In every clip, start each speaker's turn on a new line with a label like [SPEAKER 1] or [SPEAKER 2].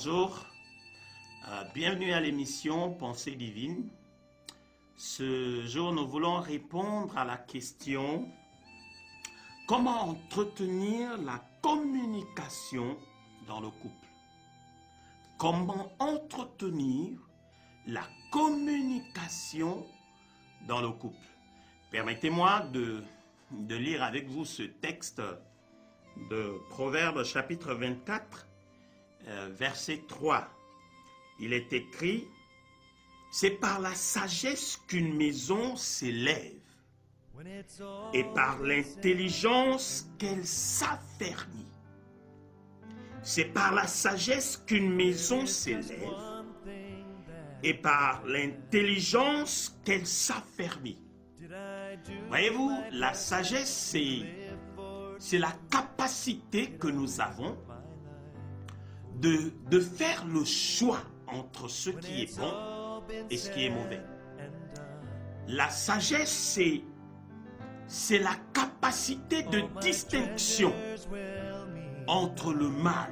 [SPEAKER 1] bonjour. Bienvenue à l'émission Pensée divine. Ce jour, nous voulons répondre à la question comment entretenir la communication dans le couple. Comment entretenir la communication dans le couple. Permettez-moi de lire avec vous ce texte de Proverbes chapitre 24, verset 3. Il est écrit: c'est par la sagesse qu'une maison s'élève, et par l'intelligence qu'elle s'affermit. C'est par la sagesse qu'une maison s'élève, et par l'intelligence qu'elle s'affermit. Voyez-vous, la sagesse, c'est la capacité que nous avons de faire le choix entre ce qui est bon et ce qui est mauvais. La sagesse, c'est la capacité de distinction entre le mal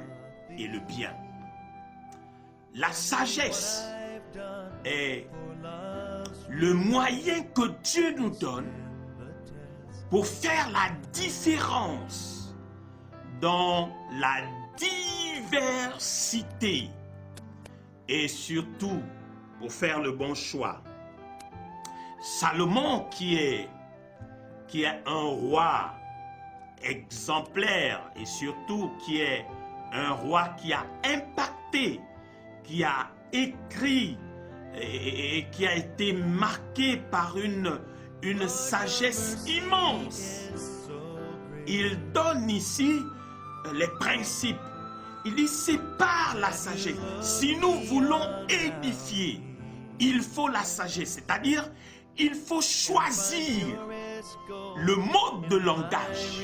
[SPEAKER 1] et le bien. La sagesse est le moyen que Dieu nous donne pour faire la différence dans la diversité et surtout pour faire le bon choix. Salomon, qui est un roi exemplaire et surtout qui est un roi qui a impacté, qui a écrit et qui a été marqué par une sagesse immense. Il donne ici les principes. Il dit: c'est par la sagesse. Si nous voulons édifier, il faut la sagesse. C'est-à-dire, il faut choisir le mode de langage.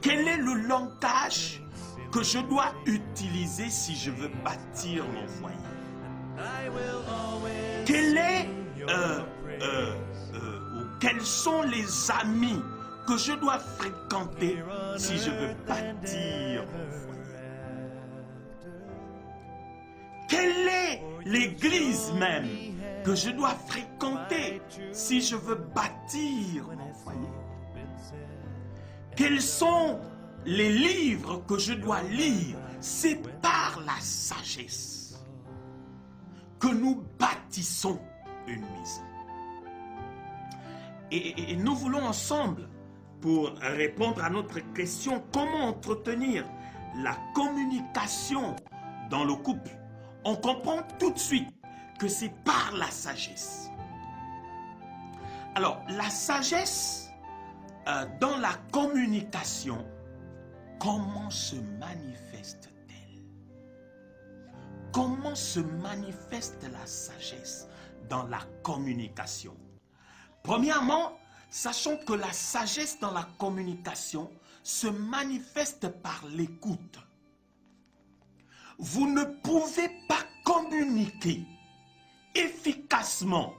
[SPEAKER 1] Quel est le langage que je dois utiliser si je veux bâtir mon foyer? Quels sont les amis que je dois fréquenter si je veux bâtir mon foyer? Quelle est l'église même que je dois fréquenter si je veux bâtir mon foyer? Quels sont les livres que je dois lire? C'est par la sagesse que nous bâtissons une maison. Et nous voulons ensemble, pour répondre à notre question, comment entretenir la communication dans le couple, on comprend tout de suite que c'est par la sagesse. Alors, la sagesse dans la communication, comment se manifeste-t-elle? Comment se manifeste la sagesse dans la communication? Premièrement, sachons que la sagesse dans la communication se manifeste par l'écoute. Vous ne pouvez pas communiquer efficacement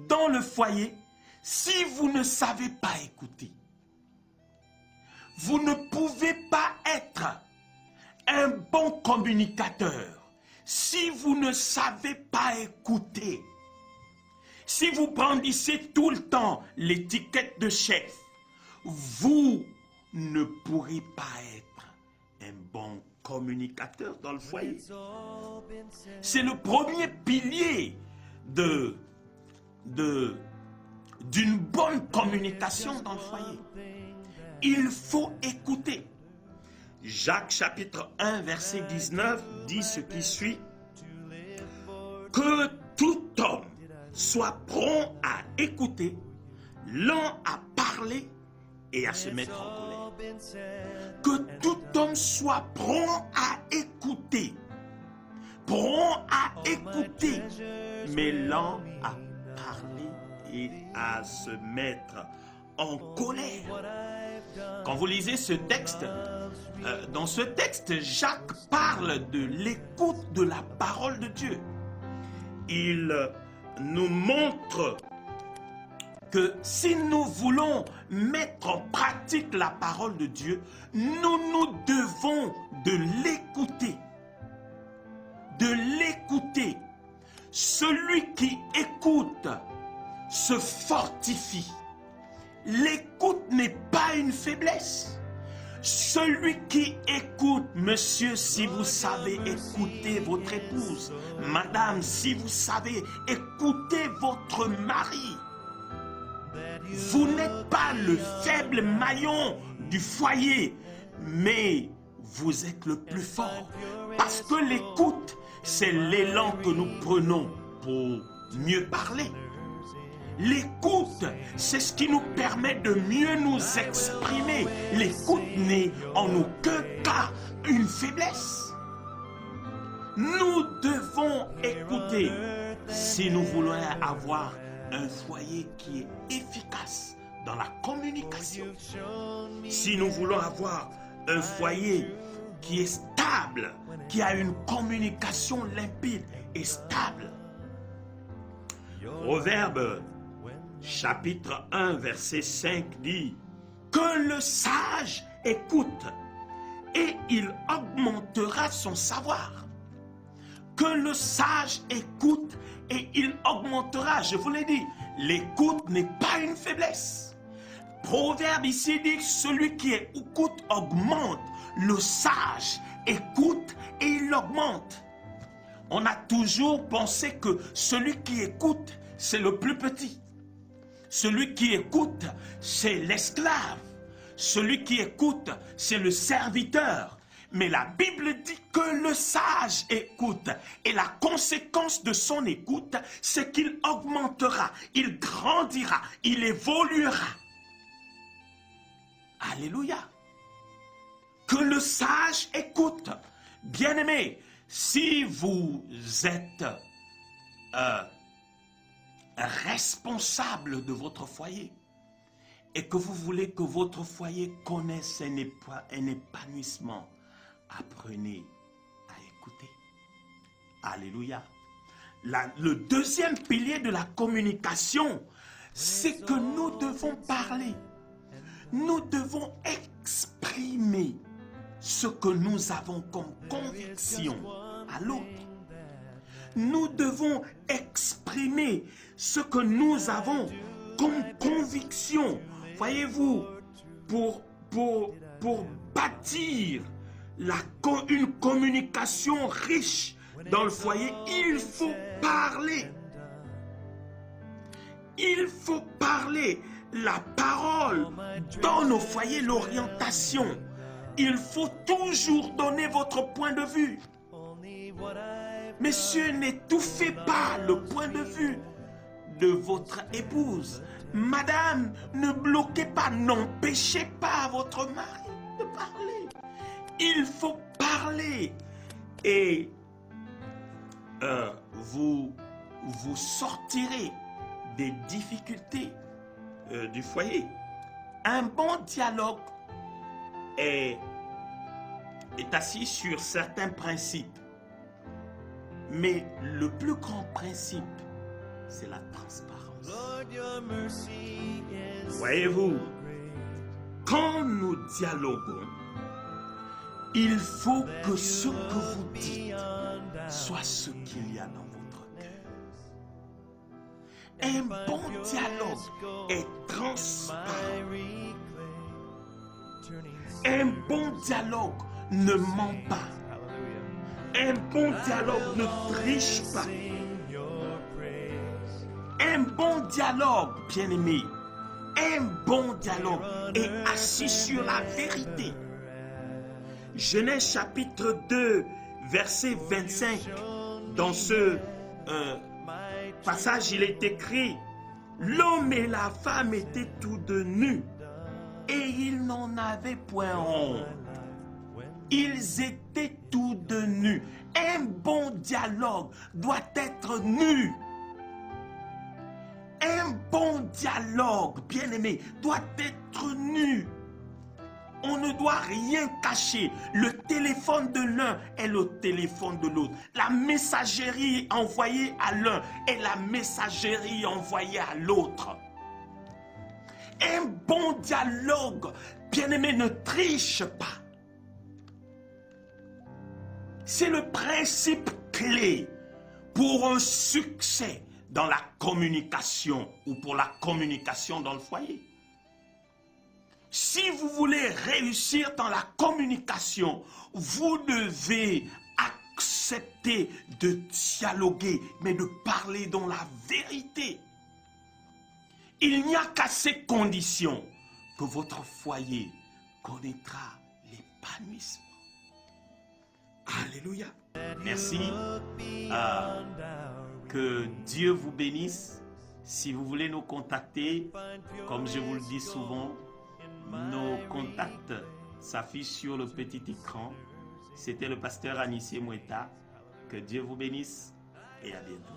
[SPEAKER 1] dans le foyer si vous ne savez pas écouter. Vous ne pouvez pas être un bon communicateur si vous ne savez pas écouter. Si vous brandissez tout le temps l'étiquette de chef, vous ne pourrez pas être un bon communicateur dans le foyer. C'est le premier pilier d'une bonne communication dans le foyer. Il faut écouter. Jacques chapitre 1 verset 19 dit ce qui suit: que tout homme soit prompt à écouter, lent à parler et à se mettre en colère. Que tout homme soit prompt à écouter, mais lent à parler et à se mettre en colère. Quand vous lisez ce texte, dans ce texte, Jacques parle de l'écoute de la parole de Dieu. Il nous montre que si nous voulons mettre en pratique la parole de Dieu, nous devons de l'écouter. de l'écouter. Celui qui écoute se fortifie. L'écoute n'est pas une faiblesse. Celui qui écoute, monsieur, si vous savez écouter votre épouse, madame, si vous savez écouter votre mari, vous n'êtes pas le faible maillon du foyer, mais vous êtes le plus fort. Parce que l'écoute, c'est l'élan que nous prenons pour mieux parler. L'écoute, c'est ce qui nous permet de mieux nous exprimer. L'écoute n'est en aucun cas une faiblesse. Nous devons écouter si nous voulons avoir un foyer qui est efficace dans la communication. Si nous voulons avoir un foyer qui est stable, qui a une communication limpide et stable. Proverbe chapitre 1 verset 5 dit que le sage écoute et il augmentera son savoir. Que le sage écoute et il augmentera. Je vous l'ai dit, l'écoute n'est pas une faiblesse. Proverbe ici dit celui qui écoute augmente. Le sage écoute et il augmente. On a toujours pensé que celui qui écoute, c'est le plus petit. Celui qui écoute, c'est l'esclave. Celui qui écoute, c'est le serviteur. Mais la Bible dit que le sage écoute. Et la conséquence de son écoute, c'est qu'il augmentera, il grandira, il évoluera. Alléluia. Que le sage écoute. Bien-aimé, si vous êtes responsable de votre foyer et que vous voulez que votre foyer connaisse un épanouissement, apprenez à écouter. Alléluia. Le deuxième pilier de la communication, c'est que nous devons parler. Nous devons exprimer ce que nous avons comme conviction à l'autre. Nous devons exprimer ce que nous avons comme conviction. Voyez-vous, pour bâtir une communication riche dans le foyer, il faut parler. Il faut parler. La parole donne au foyer l'orientation. Il faut toujours donner votre point de vue. Messieurs, n'étouffez pas le point de vue de votre épouse. Madame, ne bloquez pas, n'empêchez pas votre mari de parler. Il faut parler. Et vous sortirez des difficultés du foyer. Un bon dialogue est assis sur certains principes. Mais le plus grand principe, c'est la transparence. Voyez-vous, quand nous dialoguons, il faut que ce que vous dites soit ce qu'il y a dans votre cœur. Un bon dialogue est transparent. Un bon dialogue ne ment pas. Un bon dialogue ne triche pas. Un bon dialogue, bien-aimé, un bon dialogue est assis sur la vérité. Genèse chapitre 2, verset 25. Dans ce passage, il est écrit: l'homme et la femme étaient tous deux nus et ils n'en avaient point honte. Ils étaient tous deux nus. Un bon dialogue doit être nu. Un bon dialogue, bien-aimé, doit être nu. On ne doit rien cacher. Le téléphone de l'un est le téléphone de l'autre. La messagerie envoyée à l'un est la messagerie envoyée à l'autre. Un bon dialogue, bien-aimé, ne triche pas. C'est le principe clé pour un succès dans la communication ou pour la communication dans le foyer. Si vous voulez réussir dans la communication, vous devez accepter de dialoguer, mais de parler dans la vérité. Il n'y a qu'à ces conditions que votre foyer connaîtra l'épanouissement. Alléluia. Merci. Que Dieu vous bénisse. Si vous voulez nous contacter, comme je vous le dis souvent, nos contacts s'affichent sur le petit écran. C'était le pasteur Anissié Moueta. Que Dieu vous bénisse et à bientôt.